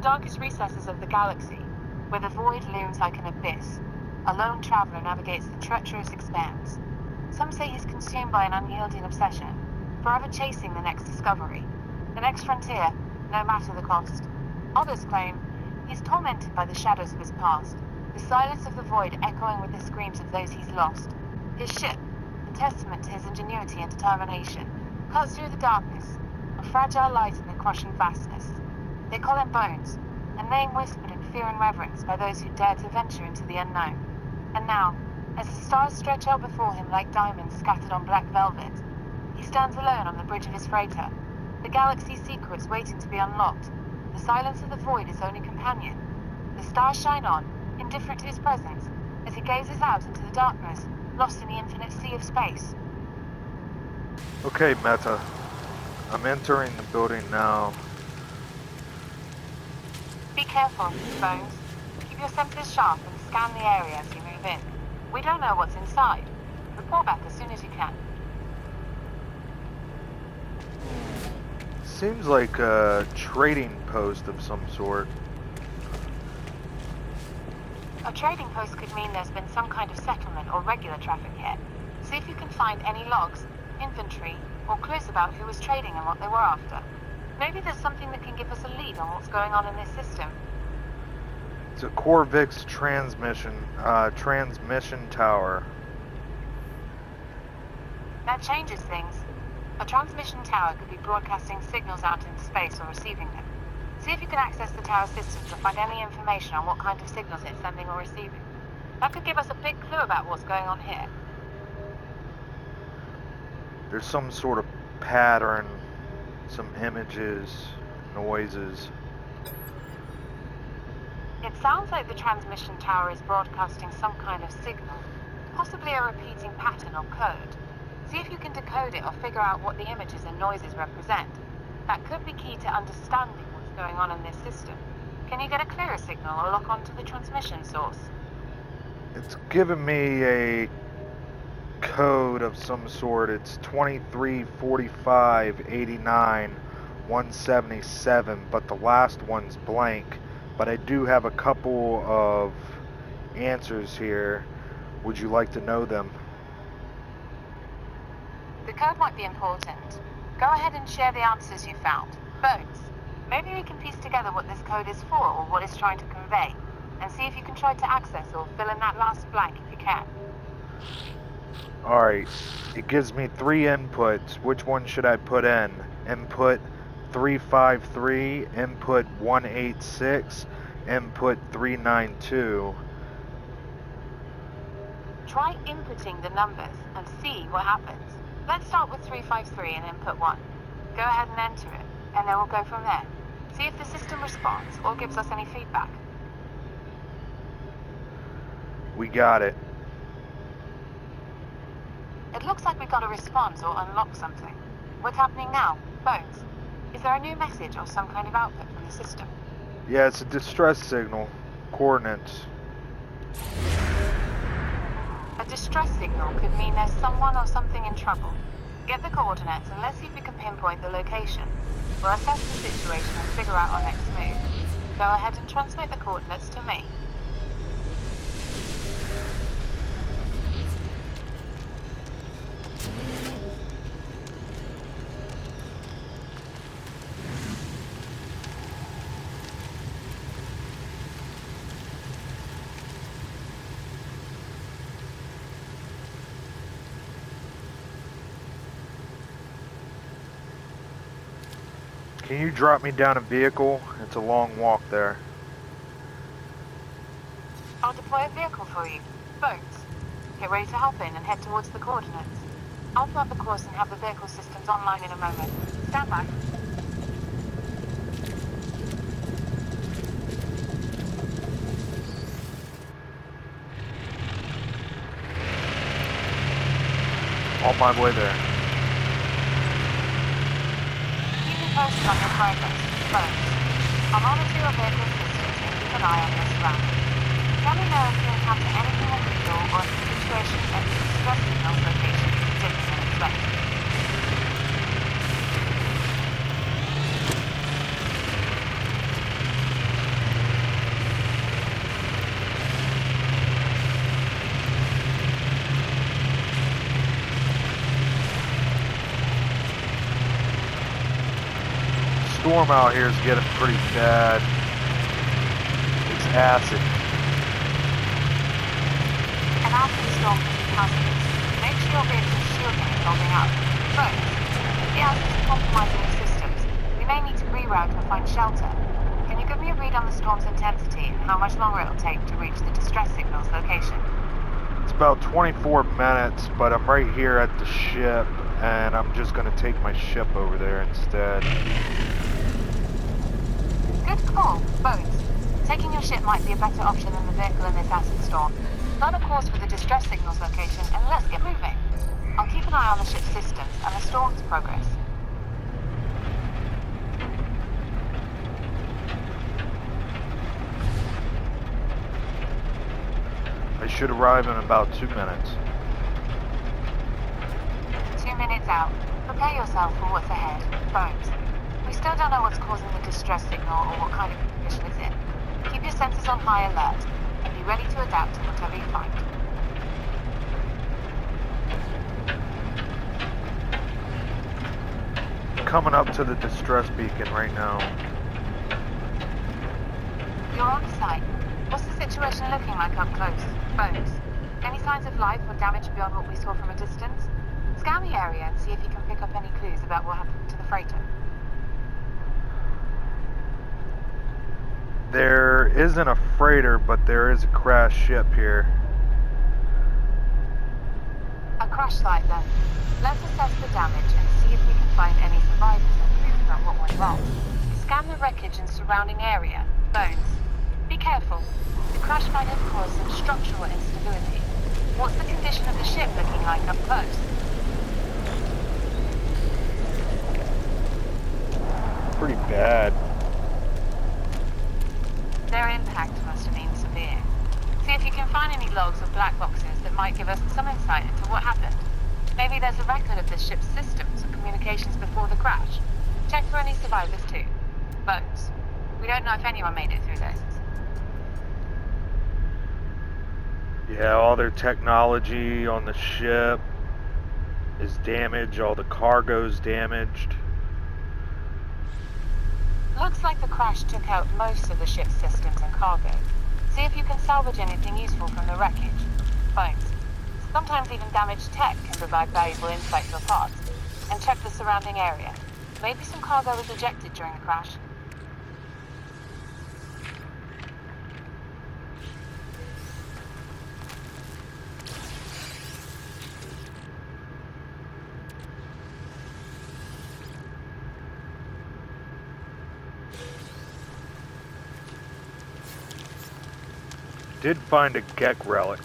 darkest recesses of the galaxy, where the void looms like an abyss, a lone traveler navigates the treacherous expanse. Some say he's consumed by an unyielding obsession, forever chasing the next discovery, the next frontier, no matter the cost. Others claim he's tormented by the shadows of his past, the silence of the void echoing with the screams of those he's lost. His ship, a testament to his ingenuity and determination, cuts through the darkness, a fragile light in the crushing vastness. They call him Bones, a name whispered in fear and reverence by those who dare to venture into the unknown. And now, as the stars stretch out before him like diamonds scattered on black velvet, he stands alone on the bridge of his freighter, the galaxy's secrets waiting to be unlocked. The silence of the void is only companion. The stars shine on, indifferent to his presence, as he gazes out into the darkness, lost in the infinite sea of space. Okay, Meta. I'm entering the building now. Be careful, Bones. Keep your senses sharp and scan the area as you move in. We don't know what's inside. Report back as soon as you can. Seems like a trading post of some sort. A trading post could mean there's been some kind of settlement or regular traffic here. See if you can find any logs, inventory, or clues about who was trading and what they were after. Maybe there's something that can give us a lead on what's going on in this system. It's a Corvix transmission tower. That changes things. A transmission tower could be broadcasting signals out into space or receiving them. See if you can access the tower systems to find any information on what kind of signals it's sending or receiving. That could give us a big clue about what's going on here. There's some sort of pattern, some images, noises. It sounds like the transmission tower is broadcasting some kind of signal, possibly a repeating pattern or code. See if you can decode it or figure out what the images and noises represent. That could be key to understanding what's going on in this system. Can you get a clearer signal or lock onto the transmission source? It's given me a code of some sort. It's 234589 but the last one's blank. But I do have a couple of answers here. Would you like to know them? The code might be important. Go ahead and share the answers you found. Bones, maybe we can piece together what this code is for or what it's trying to convey, and see if you can try to access or fill in that last blank if you can. Alright, it gives me 3 inputs. Which one should I put in? Input 353, input 186, input 392. Try inputting the numbers and see what happens. Let's start with 353 and input 1. Go ahead and enter it, and then we'll go from there. See if the system responds or gives us any feedback. We got it. It looks like we got a response or unlocked something. What's happening now? Bones, is there a new message or some kind of output from the system? Yeah, it's a distress signal. Coordinates. A distress signal could mean there's someone or something in trouble. Get the coordinates and let's see if we can pinpoint the location. We'll assess the situation and figure out our next move. Go ahead and transmit the coordinates to me. Can you drop me down a vehicle? It's a long walk there. I'll deploy a vehicle for you. Bones, get ready to hop in and head towards the coordinates. I'll plot the course and have the vehicle systems online in a moment. Stand by. On my way there. Keep me posted on your progress. Bones, I'll monitor your vehicle systems and keep an eye on this route. Let me know if you encounter anything unusual or if the situation at the distress signal location is different than expected. storm out here is getting pretty bad. It's acid. And after the storm passes, make sure your vehicle's shielding is holding up. First, if the acid is compromising the systems, we may need to reroute or find shelter. Can you give me a read on the storm's intensity and how much longer it'll take to reach the distress signal's location? It's about 24 minutes, but I'm right here at the ship, and I'm just gonna take my ship over there instead. Good call, Bones. Taking your ship might be a better option than the vehicle in this acid storm. Start a course for the distress signal's location, and let's get moving. I'll keep an eye on the ship's systems and the storm's progress. I should arrive in about 2 minutes. 2 minutes out. Prepare yourself for what's ahead. Bones. We still don't know what's causing the distress signal or what kind of condition it's in. Keep your senses on high alert and be ready to adapt to whatever you find. Coming up to the distress beacon right now. You're on site. What's the situation looking like up close? Bones. Any signs of life or damage beyond what we saw from a distance? Scan the area and see if you can pick up any clues about what happened to the freighter. There isn't a freighter, but there is a crashed ship here. A crash site then. Let's assess the damage and see if we can find any survivors and proof about what went wrong. Scan the wreckage and surrounding area. Bones. Be careful. The crash might have caused some structural instability. What's the condition of the ship looking like up close? Pretty bad. Their impact must have been severe. See if you can find any logs or black boxes that might give us some insight into what happened. Maybe there's a record of the ship's systems and communications before the crash. Check for any survivors too. Bones. We don't know if anyone made it through this. Yeah, all their technology on the ship is damaged, all the cargo's damaged. Looks like the crash took out most of the ship's systems and cargo. See if you can salvage anything useful from the wreckage. Bones. Sometimes even damaged tech can provide valuable insights or parts. And check the surrounding area. Maybe some cargo was ejected during the crash. Did find a Gek relic.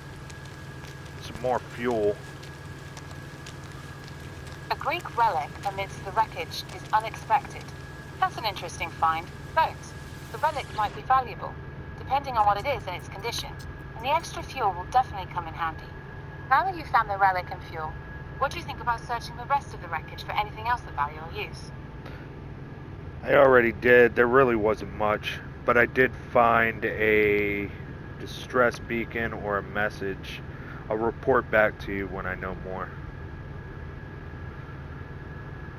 Some more fuel. A Greek relic amidst the wreckage is unexpected. That's an interesting find. Bones. The relic might be valuable, depending on what it is and its condition. And the extra fuel will definitely come in handy. Now that you've found the relic and fuel, what do you think about searching the rest of the wreckage for anything else of value or use? I already did. There really wasn't much. But I did find a distress beacon or a message. I'll report back to you when I know more.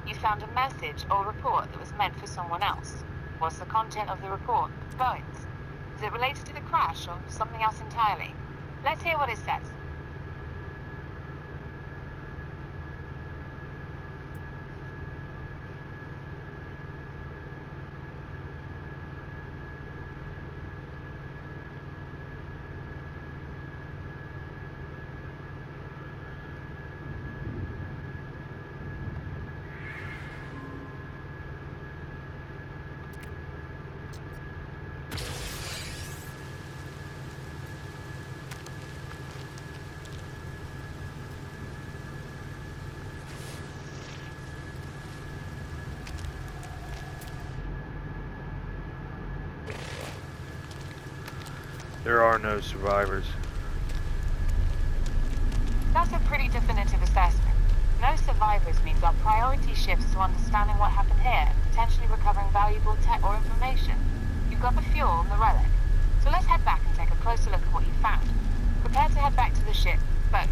You found a message or report that was meant for someone else. What's the content of the report? Bones. Is it related to the crash or something else entirely? Let's hear what it says. There are no survivors. That's a pretty definitive assessment. No survivors means our priority shifts to understanding what happened here and potentially recovering valuable tech or information. You've got the fuel and the relic. So let's head back and take a closer look at what you found. Prepare to head back to the ship. Bones.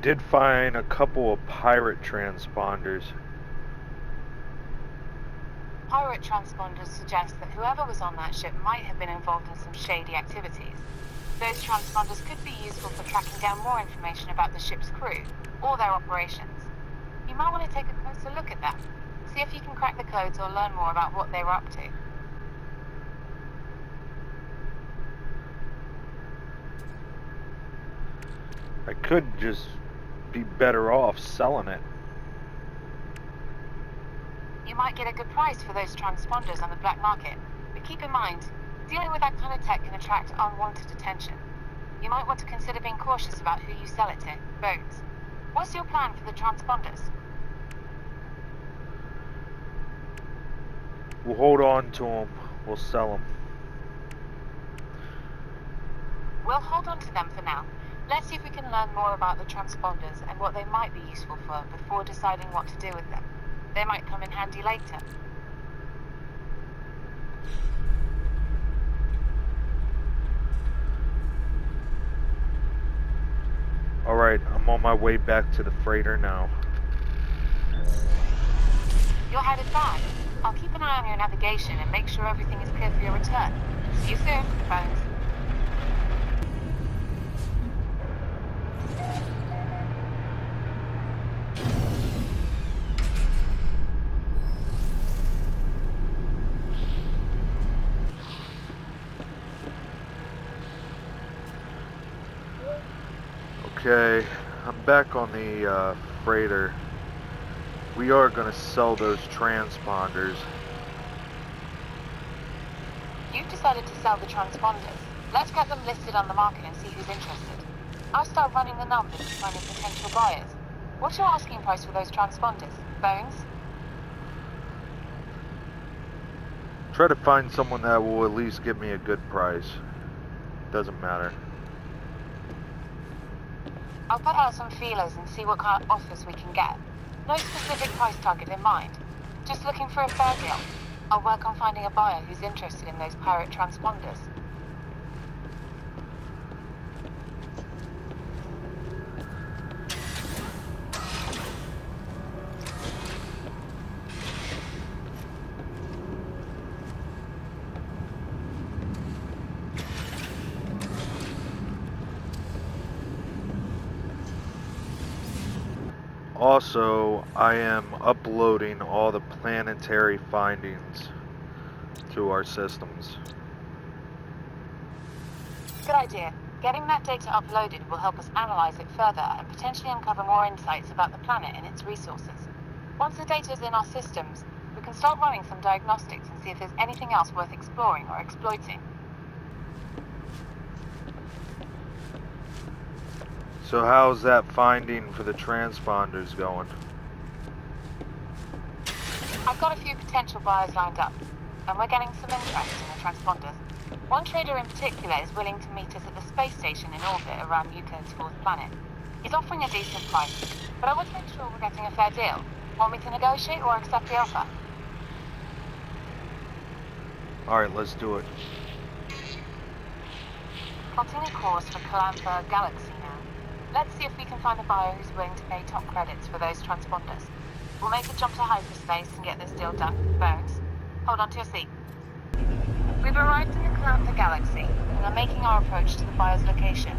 did find a couple of pirate transponders. Pirate transponders suggest that whoever was on that ship might have been involved in some shady activities. Those transponders could be useful for tracking down more information about the ship's crew or their operations. You might want to take a closer look at them. See if you can crack the codes or learn more about what they were up to. I could just be better off selling it. You might get a good price for those transponders on the black market, but keep in mind, dealing with that kind of tech can attract unwanted attention. You might want to consider being cautious about who you sell it to. Bones, what's your plan for the transponders? We'll hold on to them. We'll sell them. We'll hold on to them for now. Let's see if we can learn more about the transponders and what they might be useful for before deciding what to do with them. They might come in handy later. Alright, I'm on my way back to the freighter now. You're headed back. I'll keep an eye on your navigation and make sure everything is clear for your return. See you soon, Bones. Okay, I'm back on the freighter. We are going to sell those transponders. You've decided to sell the transponders. Let's get them listed on the market and see who's interested. I'll start running the numbers and finding potential buyers. What's your asking price for those transponders, Bones? Try to find someone that will at least give me a good price. Doesn't matter. I'll put out some feelers and see what kind of offers we can get. No specific price target in mind. Just looking for a fair deal. I'll work on finding a buyer who's interested in those pirate transponders. Also, I am uploading all the planetary findings to our systems. Good idea. Getting that data uploaded will help us analyze it further and potentially uncover more insights about the planet and its resources. Once the data is in our systems, we can start running some diagnostics and see if there's anything else worth exploring or exploiting. So how's that finding for the transponders going? I've got a few potential buyers lined up, and we're getting some interest in the transponders. One trader in particular is willing to meet us at the space station in orbit around Euclid's fourth planet. He's offering a decent price, but I want to make sure we're getting a fair deal. Want me to negotiate or accept the offer? Alright, let's do it. Plotting a course for Calantha Galaxy now. Let's see if we can find a buyer who's willing to pay top credits for those transponders. We'll make a jump to hyperspace and get this deal done. Bones, hold on to your seat. We've arrived in the Calantha Galaxy and are making our approach to the buyer's location.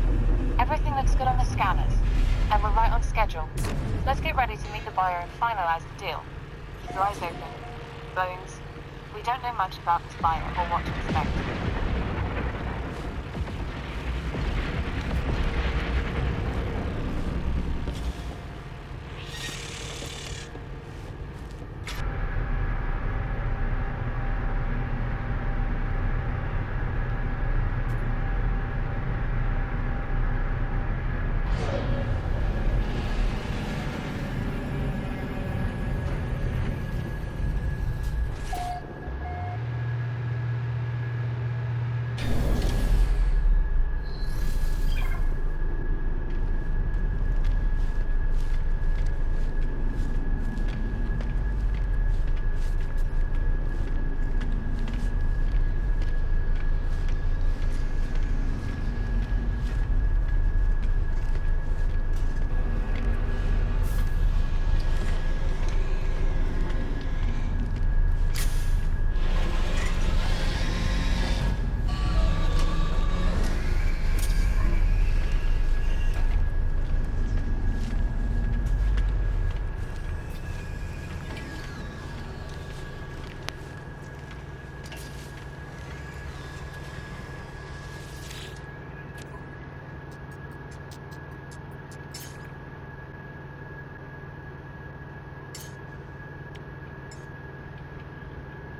Everything looks good on the scanners, and we're right on schedule. Let's get ready to meet the buyer and finalize the deal. Keep your eyes open. Bones, we don't know much about this buyer or what to expect.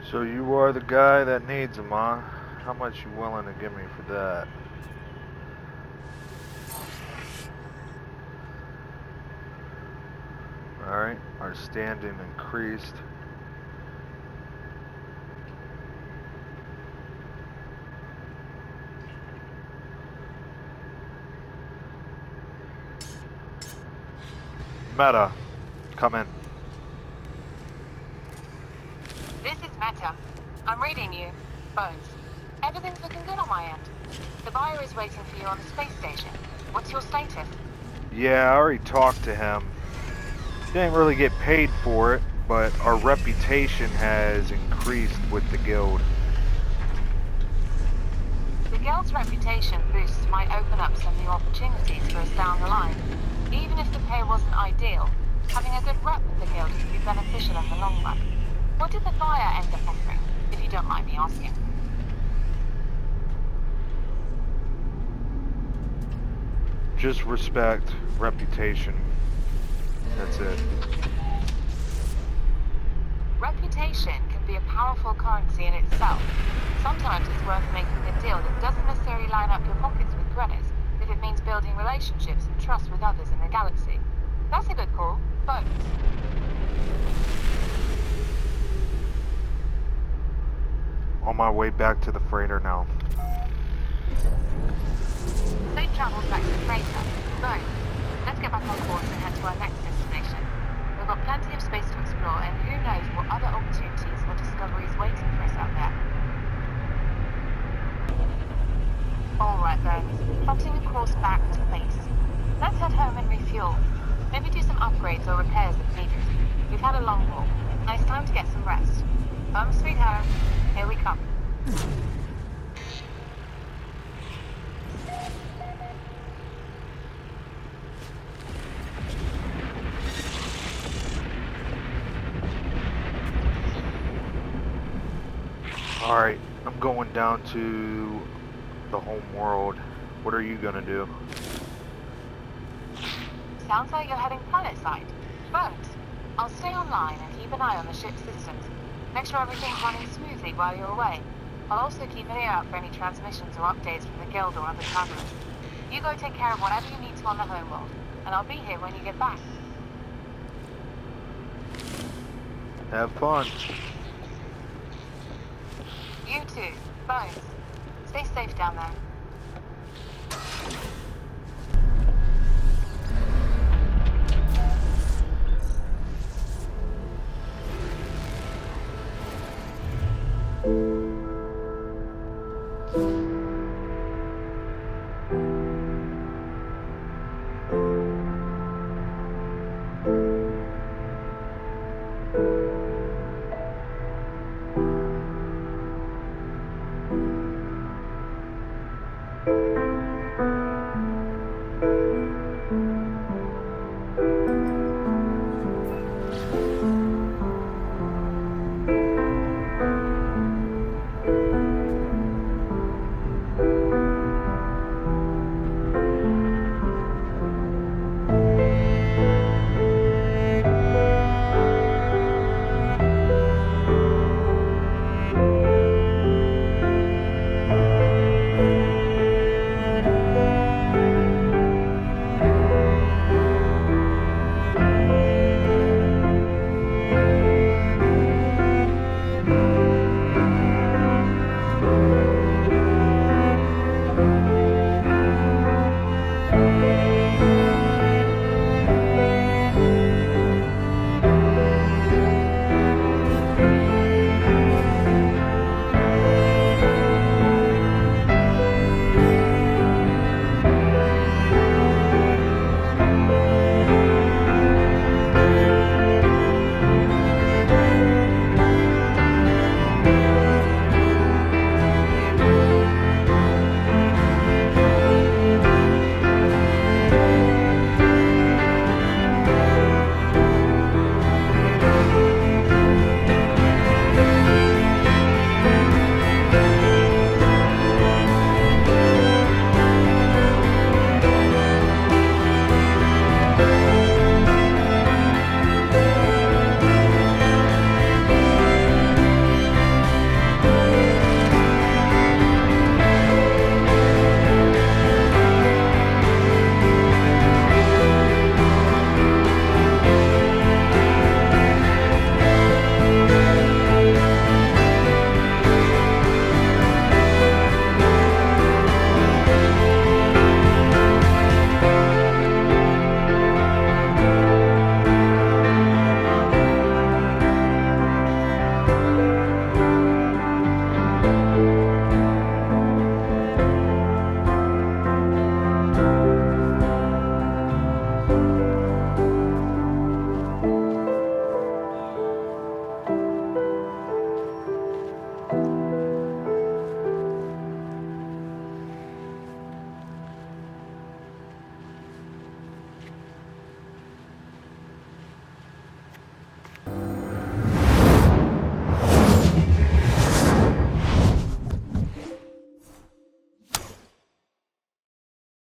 So you are the guy that needs him, huh? How much you willing to give me for that? Alright, our standing increased. Meta, come in. This is Meta. I'm reading you. Bones. Everything's looking good on my end. The buyer is waiting for you on the space station. What's your status? Yeah, I already talked to him. Didn't really get paid for it, but our reputation has increased with the guild. The Guild's reputation boosts might open up some new opportunities for us down the line. Even if the pay wasn't ideal, having a good rep with the Guild could be beneficial in the long run. What did the buyer end up offering, if you don't mind me asking? Just respect, reputation. That's it. Reputation can be a powerful currency in itself. Sometimes it's worth making a deal that doesn't necessarily line up your pockets with credits, if it means building relationships and trust with others in the galaxy. That's a good call. Bones. On my way back to the freighter now. Safe travels back to the freighter. Bones. Let's get back on course and head to our next destination. We've got plenty of space to explore, and who knows what other opportunities or discoveries waiting for us out there. Alright, Bones. Plotting a course back to base. Let's head home and refuel. Maybe do some upgrades or repairs if needed. We've had a long haul. Now it's time to get some rest. Home sweet home. Here we come. Alright, I'm going down to the home world. What are you gonna do? Sounds like you're heading planet-side. Bones. I'll stay online and keep an eye on the ship's systems. Make sure everything's running smoothly while you're away. I'll also keep an ear out for any transmissions or updates from the Guild or other travelers. You go take care of whatever you need to on the homeworld, and I'll be here when you get back. Have fun. You too. Bones. Stay safe down there.